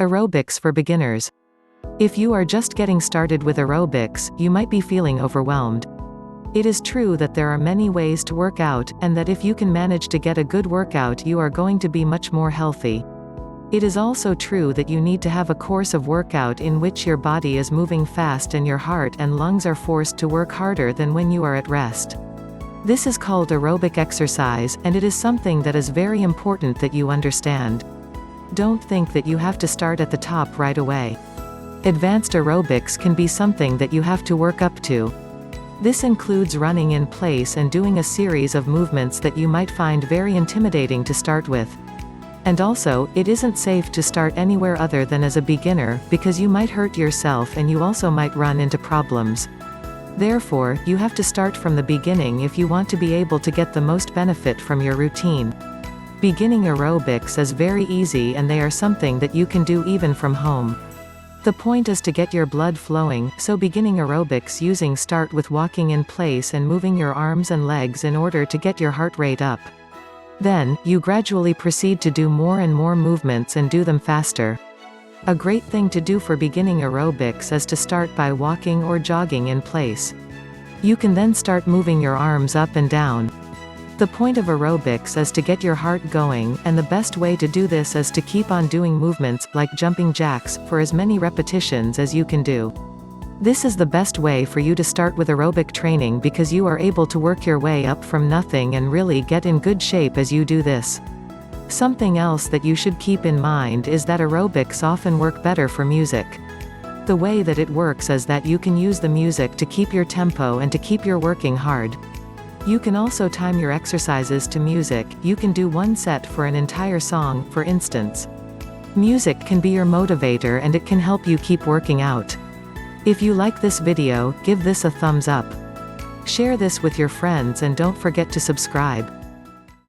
Aerobics for beginners. If you are just getting started with aerobics, you might be feeling overwhelmed. It is true that there are many ways to work out, and that if you can manage to get a good workout, you are going to be much more healthy. It is also true that you need to have a course of workout in which your body is moving fast and your heart and lungs are forced to work harder than when you are at rest. This is called aerobic exercise, and it is something that is very important that you understand. Don't think that you have to start at the top right away. Advanced aerobics can be something that you have to work up to. This includes running in place and doing a series of movements that you might find very intimidating to start with. And also, it isn't safe to start anywhere other than as a beginner, because you might hurt yourself and you also might run into problems. Therefore, you have to start from the beginning if you want to be able to get the most benefit from your routine. Beginning aerobics is very easy, and they are something that you can do even from home. The point is to get your blood flowing, so beginning aerobics using start with walking in place and moving your arms and legs in order to get your heart rate up. Then, you gradually proceed to do more and more movements and do them faster. A great thing to do for beginning aerobics is to start by walking or jogging in place. You can then start moving your arms up and down. The point of aerobics is to get your heart going, and the best way to do this is to keep on doing movements, like jumping jacks, for as many repetitions as you can do. This is the best way for you to start with aerobic training, because you are able to work your way up from nothing and really get in good shape as you do this. Something else that you should keep in mind is that aerobics often work better for music. The way that it works is that you can use the music to keep your tempo and to keep your working hard. You can also time your exercises to music. You can do one set for an entire song, for instance. Music can be your motivator, and it can help you keep working out. If you like this video, give this a thumbs up. Share this with your friends and don't forget to subscribe.